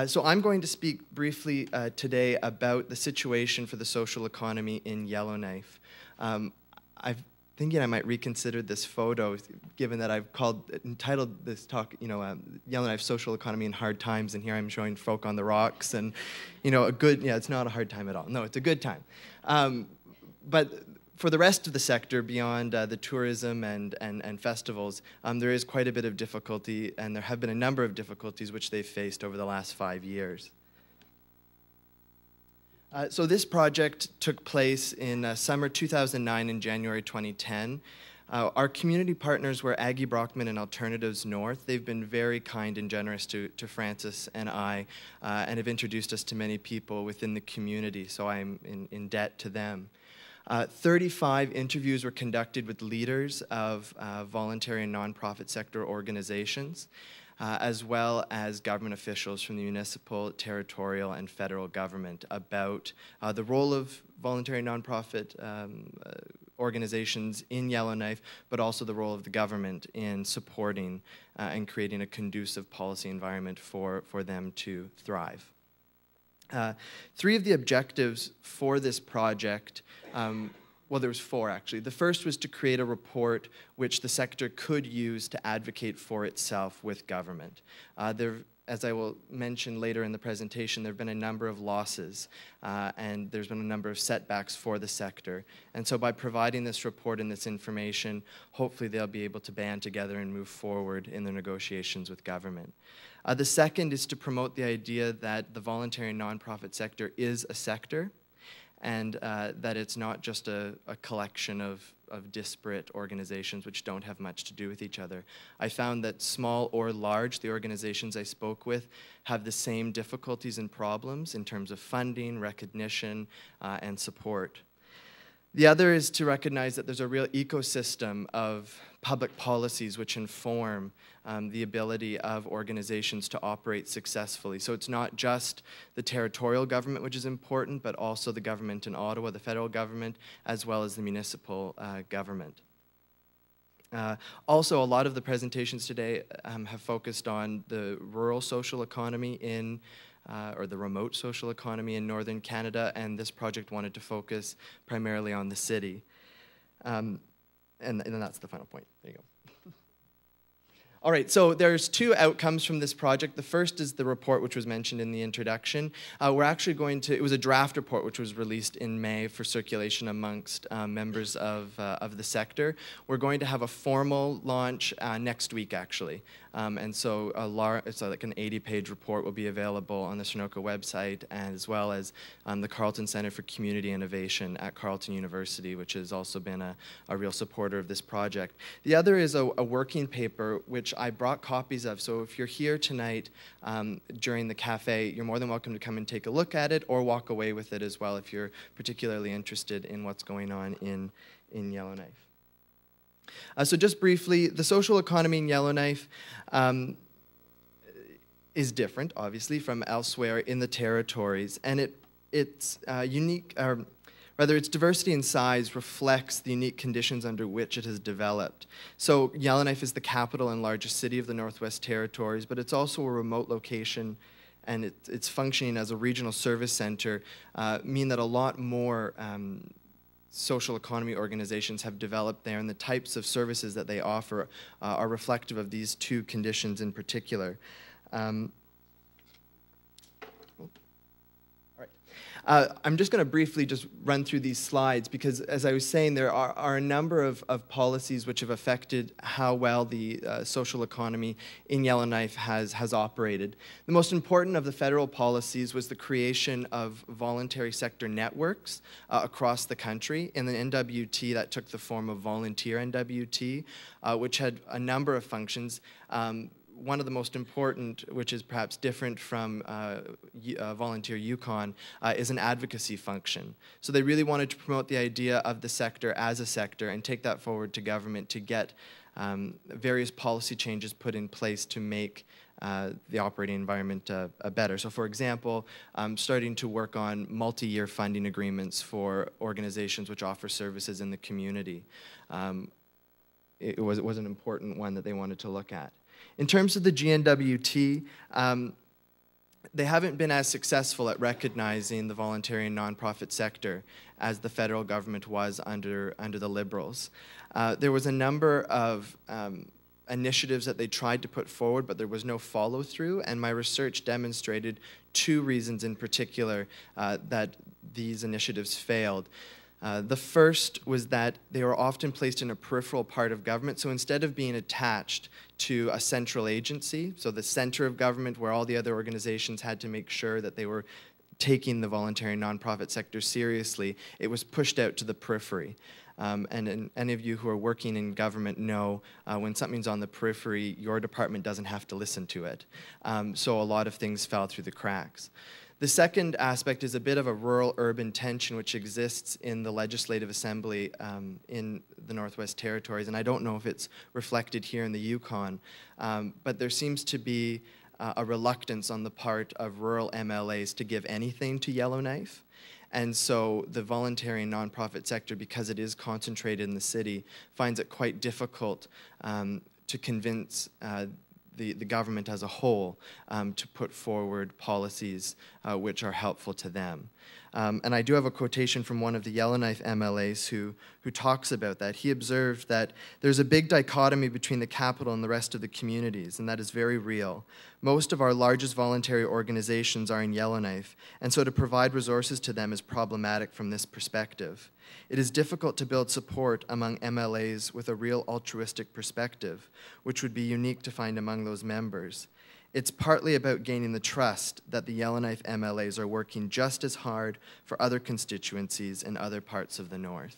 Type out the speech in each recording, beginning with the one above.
So I'm going to speak briefly today about the situation for the social economy in Yellowknife. I'm thinking I might reconsider this photo, given that I've entitled this talk, Yellowknife Social Economy in Hard Times, and here I'm showing folk on the rocks, and, it's not a hard time at all. No, it's a good time. But for the rest of the sector, beyond the tourism and festivals, there is quite a bit of difficulty, and there have been a number of difficulties which they've faced over the last 5 years. So this project took place in summer 2009 and January 2010. Our community partners were Aggie Brockman and Alternatives North. They've been very kind and generous to Francis and I, and have introduced us to many people within the community, so I'm in debt to them. 35 interviews were conducted with leaders of voluntary and nonprofit sector organizations, as well as government officials from the municipal, territorial, and federal government about the role of voluntary nonprofit organizations in Yellowknife, but also the role of the government in supporting and creating a conducive policy environment for them to thrive. 3 of the objectives for this project, well, there was 4 actually. The first was to create a report which the sector could use to advocate for itself with government. As I will mention later in the presentation, there have been a number of losses, and there's been a number of setbacks for the sector. And so by providing this report and this information, hopefully they'll be able to band together and move forward in their negotiations with government. The second is to promote the idea that the voluntary and nonprofit sector is a sector, and that it's not just a collection of disparate organizations which don't have much to do with each other. I found that small or large, the organizations I spoke with have the same difficulties and problems in terms of funding, recognition, and support. The other is to recognize that there's a real ecosystem of public policies which inform the ability of organizations to operate successfully. So it's not just the territorial government which is important, but also the government in Ottawa, the federal government, as well as the municipal government. Also, a lot of the presentations today have focused on the rural social economy or the remote social economy in northern Canada, and this project wanted to focus primarily on the city. And that's the final point. There you go. All right, so there's 2 outcomes from this project. The first is the report which was mentioned in the introduction. We're actually it was a draft report which was released in May for circulation amongst members of the sector. We're going to have a formal launch next week, actually. And so it's like an 80-page report will be available on the Sunoco website, as well as the Carleton Centre for Community Innovation at Carleton University, which has also been a real supporter of this project. The other is a working paper, which I brought copies of. So if you're here tonight during the cafe, you're more than welcome to come and take a look at it, or walk away with it as well if you're particularly interested in what's going on in Yellowknife. So just briefly, the social economy in Yellowknife is different, obviously, from elsewhere in the territories, and it's unique, or rather its diversity in size reflects the unique conditions under which it has developed. So Yellowknife is the capital and largest city of the Northwest Territories, but it's also a remote location, and it's functioning as a regional service center, mean that a lot more social economy organizations have developed there, and the types of services that they offer are reflective of these 2 conditions in particular. I'm just going to briefly just run through these slides because, as I was saying, there are a number of policies which have affected how well the social economy in Yellowknife has operated. The most important of the federal policies was the creation of voluntary sector networks across the country. In the NWT, that took the form of Volunteer NWT, which had a number of functions. One of the most important, which is perhaps different from Volunteer Yukon, is an advocacy function. So they really wanted to promote the idea of the sector as a sector and take that forward to government to get various policy changes put in place to make the operating environment better. So for example, starting to work on multi-year funding agreements for organizations which offer services in the community. It was an important one that they wanted to look at. In terms of the GNWT, they haven't been as successful at recognizing the voluntary and nonprofit sector as the federal government was under the Liberals. There was a number of initiatives that they tried to put forward, but there was no follow-through, and my research demonstrated two reasons in particular that these initiatives failed. The first was that they were often placed in a peripheral part of government, so instead of being attached to a central agency, so the center of government where all the other organizations had to make sure that they were taking the voluntary and nonprofit sector seriously, it was pushed out to the periphery. And any of you who are working in government know when something's on the periphery, your department doesn't have to listen to it. So a lot of things fell through the cracks. The second aspect is a bit of a rural-urban tension which exists in the Legislative Assembly in the Northwest Territories, and I don't know if it's reflected here in the Yukon, but there seems to be a reluctance on the part of rural MLAs to give anything to Yellowknife. And so the voluntary and nonprofit sector, because it is concentrated in the city, finds it quite difficult to convince the government as a whole to put forward policies which are helpful to them. And I do have a quotation from one of the Yellowknife MLAs who talks about that. He observed that there's a big dichotomy between the capital and the rest of the communities, and that is very real. Most of our largest voluntary organizations are in Yellowknife, and so to provide resources to them is problematic from this perspective. It is difficult to build support among MLAs with a real altruistic perspective, which would be unique to find among those members. It's partly about gaining the trust that the Yellowknife MLAs are working just as hard for other constituencies in other parts of the North.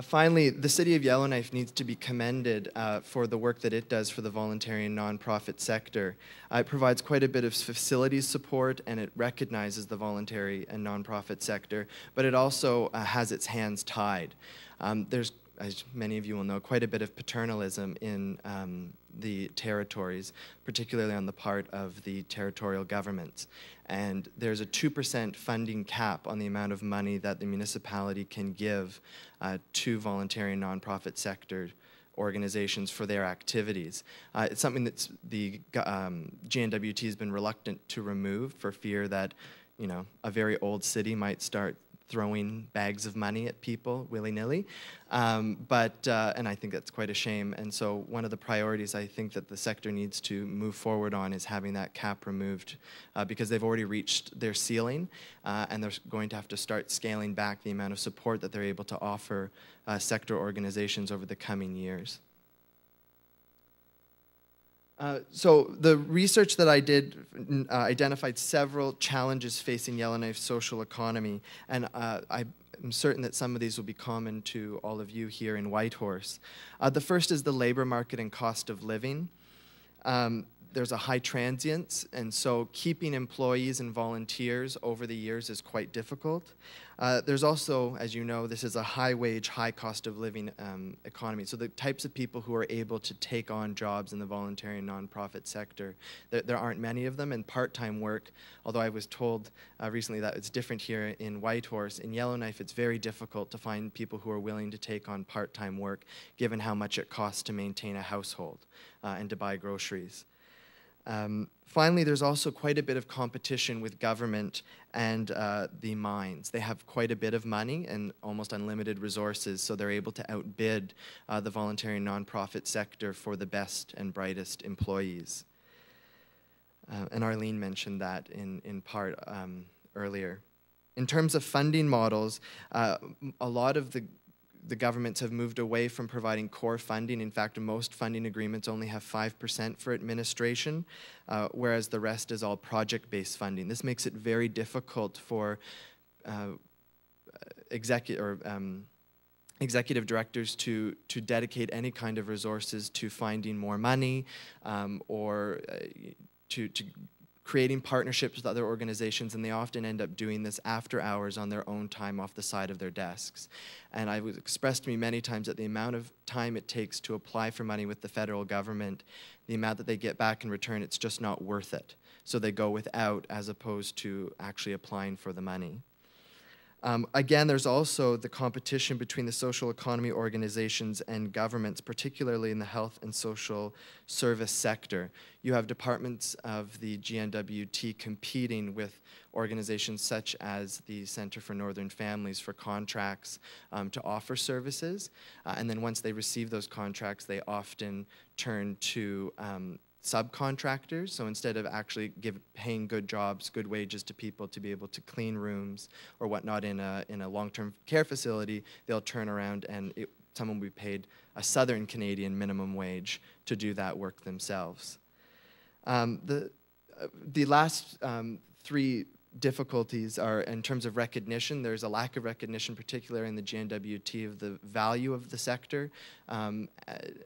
Finally, the City of Yellowknife needs to be commended for the work that it does for the voluntary and nonprofit sector. It provides quite a bit of facilities support, and it recognizes the voluntary and nonprofit sector, but it also has its hands tied. There's, as many of you will know, quite a bit of paternalism in the territories, particularly on the part of the territorial governments. And there's a 2% funding cap on the amount of money that the municipality can give to voluntary and nonprofit sector organizations for their activities. It's something that the GNWT has been reluctant to remove for fear that, you know, a very old city might start throwing bags of money at people willy-nilly, and I think that's quite a shame. And so one of the priorities I think that the sector needs to move forward on is having that cap removed because they've already reached their ceiling and they're going to have to start scaling back the amount of support that they're able to offer sector organizations over the coming years. So the research that I did identified several challenges facing Yellowknife's social economy, and I'm certain that some of these will be common to all of you here in Whitehorse. The first is the labor market and cost of living. There's a high transience, and so keeping employees and volunteers over the years is quite difficult. There's also, as you know, this is a high-wage, high-cost-of-living economy. So the types of people who are able to take on jobs in the voluntary and nonprofit sector, there aren't many of them, and part-time work, although I was told recently that it's different here in Whitehorse, in Yellowknife it's very difficult to find people who are willing to take on part-time work, given how much it costs to maintain a household and to buy groceries. Finally, there's also quite a bit of competition with government and the mines. They have quite a bit of money and almost unlimited resources, so they're able to outbid the voluntary and nonprofit sector for the best and brightest employees. And Arlene mentioned that in part earlier. In terms of funding models, a lot of the governments have moved away from providing core funding. In fact, most funding agreements only have 5% for administration, whereas the rest is all project-based funding. This makes it very difficult for executive directors to dedicate any kind of resources to finding more money or to creating partnerships with other organizations, and they often end up doing this after hours on their own time off the side of their desks. And it was expressed to me many times that the amount of time it takes to apply for money with the federal government, the amount that they get back in return, it's just not worth it. So they go without as opposed to actually applying for the money. Again, there's also the competition between the social economy organizations and governments, particularly in the health and social service sector. You have departments of the GNWT competing with organizations such as the Center for Northern Families for contracts to offer services. And then once they receive those contracts, they often turn to subcontractors. So instead of actually paying good jobs, good wages to people to be able to clean rooms or whatnot in a long-term care facility, they'll turn around and someone will be paid a Southern Canadian minimum wage to do that work themselves. The last three difficulties are in terms of recognition. There's a lack of recognition, particularly in the GNWT, of the value of the sector. And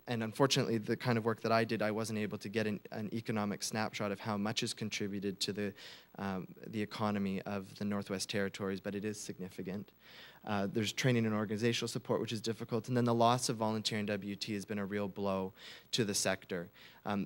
unfortunately, the kind of work that I did, I wasn't able to get an economic snapshot of how much is contributed to the economy of the Northwest Territories, but it is significant. There's training and organizational support, which is difficult. And then the loss of volunteer in WT has been a real blow to the sector.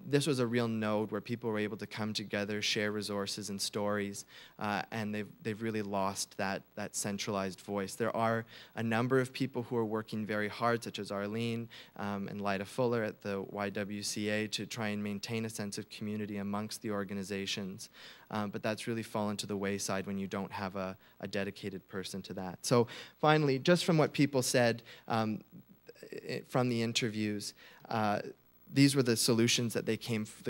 This was a real node where people were able to come together, share resources and stories, and they've really lost that centralized voice. There are a number of people who are working very hard, such as Arlene and Lyda Fuller at the YWCA, to try and maintain a sense of community amongst the organizations. But that's really fallen to the wayside when you don't have a dedicated person to that. So finally, just from what people said from the interviews, these were the solutions that the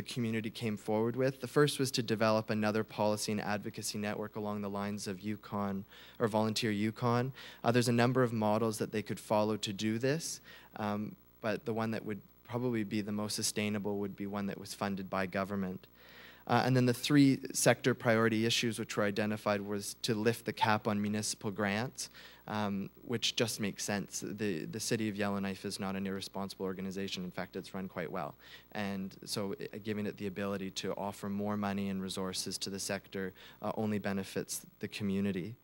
community came forward with. The first was to develop another policy and advocacy network along the lines of Yukon, or Volunteer Yukon. There's a number of models that they could follow to do this, but the one that would probably be the most sustainable would be one that was funded by government. And then the three sector priority issues which were identified was to lift the cap on municipal grants, which just makes sense. The City of Yellowknife is not an irresponsible organization. In fact, it's run quite well. And so giving it the ability to offer more money and resources to the sector only benefits the community.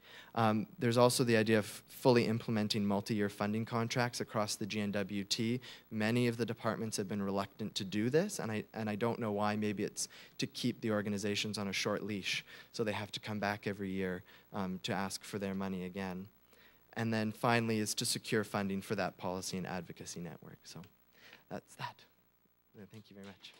There's also the idea of fully implementing multi-year funding contracts across the GNWT. Many of the departments have been reluctant to do this, and I don't know why. Maybe it's to keep the organizations on a short leash, so they have to come back every year to ask for their money again. And then finally is to secure funding for that policy and advocacy network. So that's that. Thank you very much.